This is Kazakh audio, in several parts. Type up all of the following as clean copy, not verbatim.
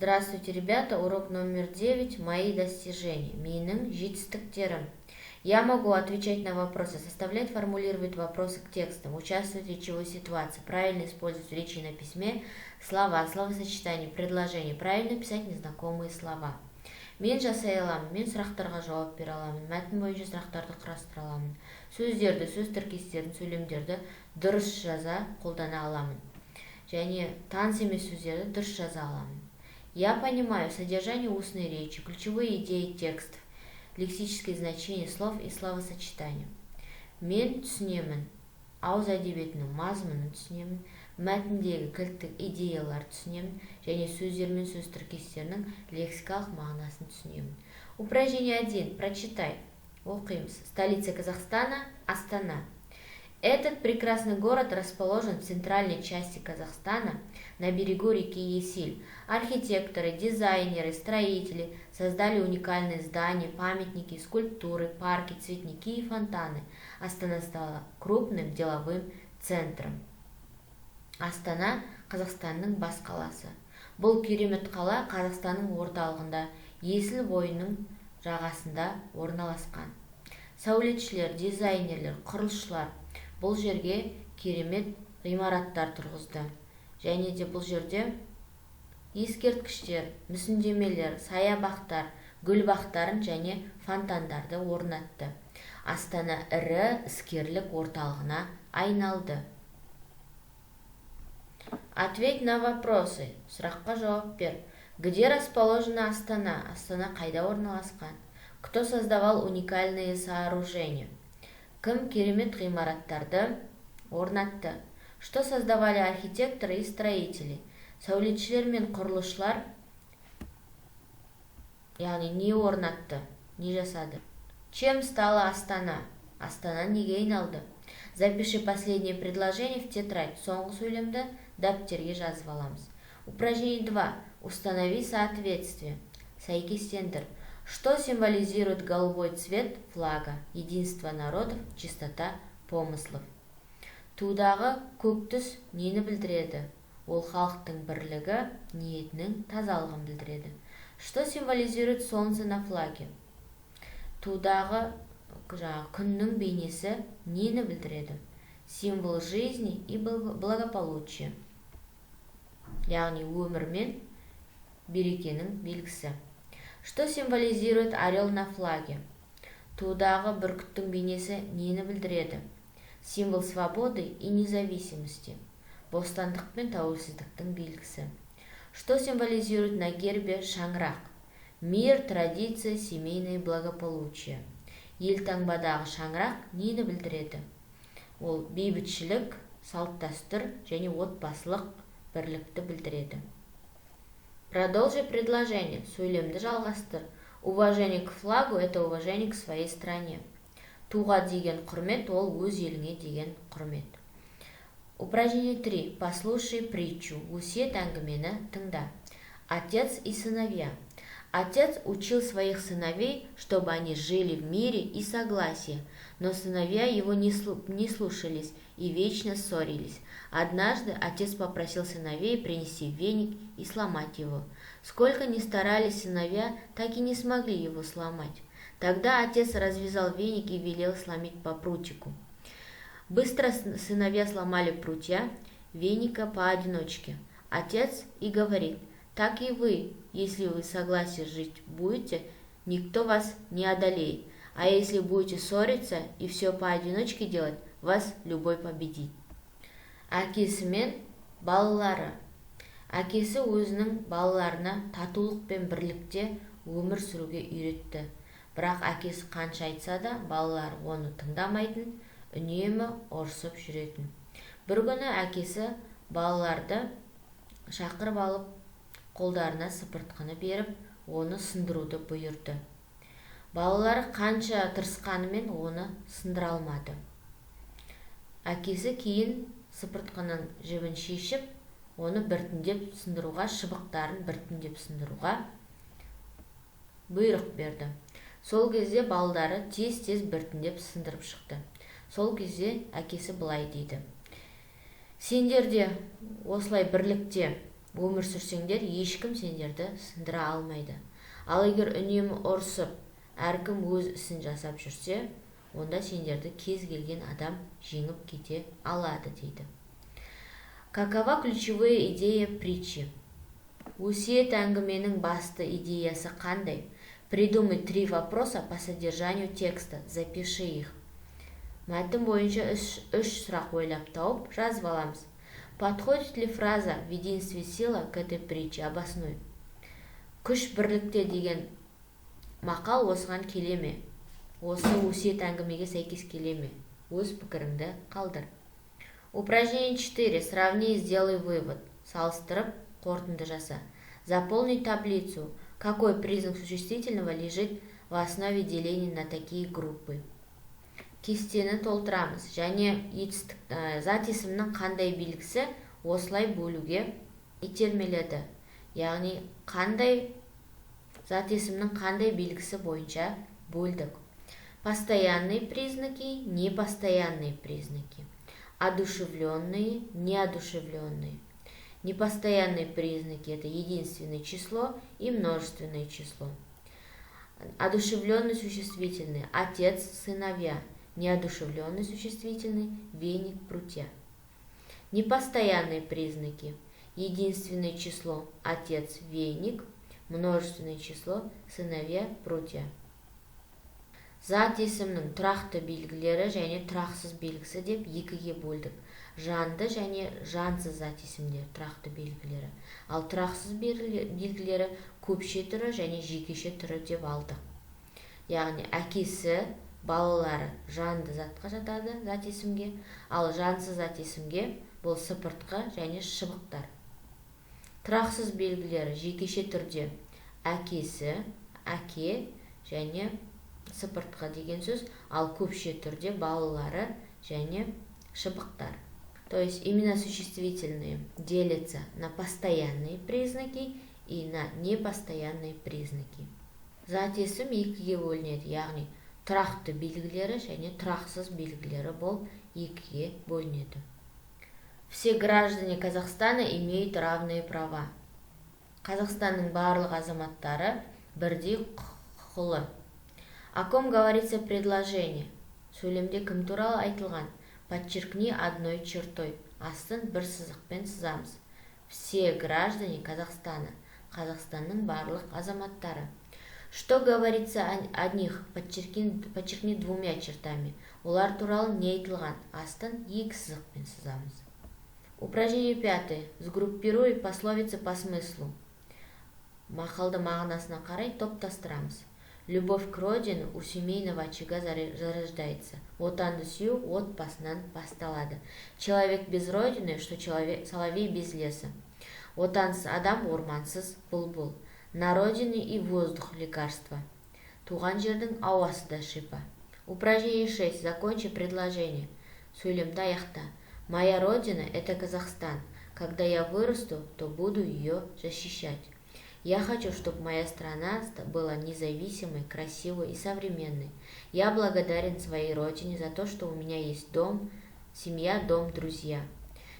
Здравствуйте, ребята! Урок номер 9. Мои достижения. Менің жетістіктерім. Я могу отвечать на вопросы, составлять, формулировать вопросы к текстам, участвовать в речевой ситуации, правильно использовать в речи и на письме слова, словосочетания, предложения, правильно писать незнакомые слова. Мен жасай аламын, мен сұрақтарға жауап бере аламын, мәтін бойынша сұрақтарды құрастыра аламын. Сөздерді, сөз тіркестерін, сөйлемдерді дұрыс жаза қолдана аламын. Және таныс емес сөздерді дұрыс жаза аламын. Я понимаю содержание устной речи, ключевые идеи текстов, лексические значения слов и словосочетания. Мен түсінемін, ауыз әдебиетінің мазмұнын түсінемін, мәтіндегі кілттік идеялар түсінемін, және сөздер мен сөз тіркестерінің лексикалық мағынасын түсінемін. Упражнение 1. Прочитай. Оқимыз. Столица Казахстана – Астана. Этот прекрасный город расположен в центральной части Казахстана, на берегу реки Есиль. Архитекторы, дизайнеры, строители создали уникальные здания, памятники, скульптуры, парки, цветники и фонтаны. Астана стала крупным деловым центром. Астана – Қазақстанның бас қаласы. Бұл керемет қала Қазақстанның орталығында, Есіл бойының жағасында орналасқан. Сәулетшілер, дизайнерлер, құрылысшылар бұл жерге керемет ғимараттар тұрғызды. Және де бұл жерде ескерткіштер, мүсіндемелер, саябақтар, гүлбақтарын және фонтандарды орнатты. Астана ірі іскерлік орталығына айналды. Ответь на вопросы. Сұраққа жауап бер. Где расположена Астана? Астана қайда орналасқан? Кто создавал уникальные сооружения? Кім керемет ғимараттарды орнатты? Что создавали архитекторы и строители? Сәулетшілер мен құрылысшылар, яғни не орнатты, не жасады? Чем стала Астана? Астана неге айналды? Запиши последнее предложение в тетрадь. Соңғы сөйлемді дәптерге жазып аламыз. Упражнение 2. Установи соответствие. Сәйкестендір. Что символизирует голубой цвет флага? Единство народов, чистота помыслов. Тудағы көк түс нені білдіреді? Ол халықтың бірлігі, ниетінің тазалығын білдіреді. Что символизирует солнце на флаге? Тудағы күннің бейнесі нені білдіреді? Символ жизни и благополучия. Яғни өмір мен берекенің белгісі. Что символизирует орел на флаге? Тудағы бүркіттің бейнесі нені білдіреді? Символ свободы и независимости. Бостандық пен тәуелсіздіктің белгісі. Что символизирует на гербе шаңырақ? Мир, традиция, семейное благополучие. Елтаңбадағы шаңырақ нені білдіреді? Ол бейбітшілік, салт-дәстүр және отбасылық бірлікті білдіреді. Продолжи предложение. Сөйлемді жалғастыр. Уважение к флагу – это уважение к своей стране. Туға деген құрмет – ол өз еліңе деген құрмет. Упражнение 3. Послушай притчу. Өсиет әңгімені тыңда. Отец и сыновья. Отец учил своих сыновей, чтобы они жили в мире и согласии, но сыновья его не слушались и вечно ссорились. Однажды отец попросил сыновей принести веник и сломать его. Сколько ни старались сыновья, так и не смогли его сломать. Тогда отец развязал веник и велел сломить по прутику. Быстро сыновья сломали прутья веника поодиночке. Отец и говорит: так и вы, если вы в согласии жить будете, никто вас не одолеет. А если будете ссориться и все поодиночке делать, вас любой победит. Әкесі мен балалары. Әкесі өзінің балаларына татулық пен бірлікте өмір сүруге үйретті. Бірақ әкесі қанша айтса да, балалар оны тыңдамайтын, үнемі ұрсып жүретін. Бір күні әкесі балаларды шақырып алып, қолдарына сыпыртқыны беріп, оны сындыруды бұйырды. Балалары қанша тырысқанымен оны сындыра алмады. Әкесі кейін сыпыртқының жібін шешіп, оны біртіндеп сындыруға, шыбықтарын біртіндеп сындыруға бұйрық берді. Сол кезде балалары тез-тез біртіндеп сындырып шықты. Сол кезде әкесі былай дейді: сендер де осылай бірлікте өмір сүрсеңдер, ешкім сендерді сындыра алмайды. Ал егер үнемі ұрсып, әркім өз ісін жасап жүрсе, онда сендерді кез келген адам жеңіп кете алады дейді. Какова ключевая идея притчи? Өсиет әңгіменің басты идеясы қандай? Придумай 3 вопроса по содержанию текста, запиши их. Мәтін бойынша 3 сұрақ ойлап тауып жазып аламыз. Подходит ли фраза в единстве сила к этой притче? Обоснуй. Күш бірлікте деген мақал осыған келе ме? Осы өсиет әңгімеге сәйкес келе ме? Өз пікіріңді қалдыр. Упражнение 4. Сравни и сделай вывод. Салыстырып, қорытынды жаса. Заполни таблицу. Какой признак существительного лежит в основе деления на такие группы? Кестені толтырамыз. Және зат есімнің қандай белгісі осылай бөлуге итермеледі. Яғни зат есімнің қандай белгісі бойынша бөлдік. Постоянные признаки, непостоянные признаки. Одушевленные, неодушевленные. Непостоянные признаки – это единственное число и множественное число. Одушевленные существительные – отец, сыновья. Неодушевленный существительный – веник, прутья. Непостоянные признаки – единственное число – отец, веник, множественное число – сыновья, прутья. Зат есімнің тұрақты белгілері және тұрақсыз белгісі деп екіге бөлдік. Жанды және жансыз зат есімдер тұрақты белгілері. Ал тұрақсыз белгілері көпше түрі және жекеше түрі деп алдық. Яғни әкесі, балалары жанды затқа жатады зат есімге, ал жансыз зат есімге бұл сыпыртқы және шыбықтар. Тұрақсыз белгілері жекеше түрде әкесі, әке және сыпыртқы деген сөз, ал көпше түрде балалары және шыбықтар. То есть имена существительные делятся на постоянные признаки и на непостоянные признаки. Зат есім екіге бөлінеді, яғни тұрақты белгілері және тұрақсыз белгілері болып екіге бөлінеді. Все граждане Казахстана имеют равные права. Қазақстанның барлық азаматтары бірдей құқылы. О ком говорится предложение? Сөйлемде кім туралы айтылған? Подчеркни одной чертой. Астын бір сызықпен сызамыз. Все граждане Казахстана. Қазақстанның барлық азаматтары. Что говорится о них? Подчеркни 2 чертами. Олар туралы не айтылған? Астын 2 сызықпен сызамыз. Упражнение 5. Сгруппируй пословицы по смыслу. Мақалды мағынасына қарай топтастырамыз. Любовь к родине у семейного очага зарождается. Отанды сүю отбасынан басталады. Человек без родины, что соловей без леса. Отансыз адам ормансыз бұлбұл. На родине и воздух лекарства. Туған жердің ауасы да шипа. Упражнение 6. Закончи предложение. Сөйлемді аяқта. Моя родина – это Казахстан. Когда я вырасту, то буду ее защищать. Я хочу, чтобы моя страна была независимой, красивой и современной. Я благодарен своей родине за то, что у меня есть дом, семья, дом, друзья.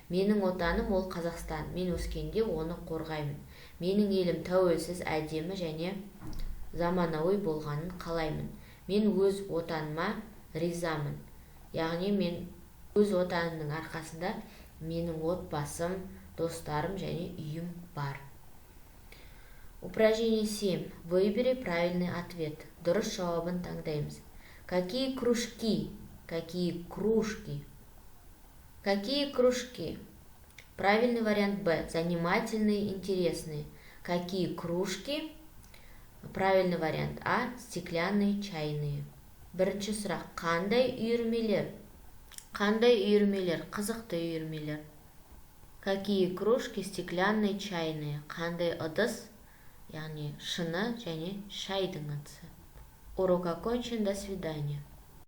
Менің отаным ол Қазақстан. Мен өскенде оны қорғаймын. Менің елім тәуелсіз, әдемі және заманауи болғанын қалаймын. Мен өз отаныма ризамын. Яғни мен өз отанымның арқасында менің отбасым, достарым және үйім бар. Упражнение 7. Выбери правильный ответ. Дұрыс жауабын таңдаймыз. Какие кружки? Какие кружки? Какие кружки? Правильный вариант Б. Занимательные, интересные. Какие кружки? Правильный вариант А. Стеклянные, чайные. Бірінші сұрақ. Қандай үйірмелер? Қандай үйірмелер? Қызықты үйірмелер. Какие кружки? Стеклянные, чайные. Қандай ыдыс? Яғни шыны және шайдың ыдысы. Урок окончен. До свидания.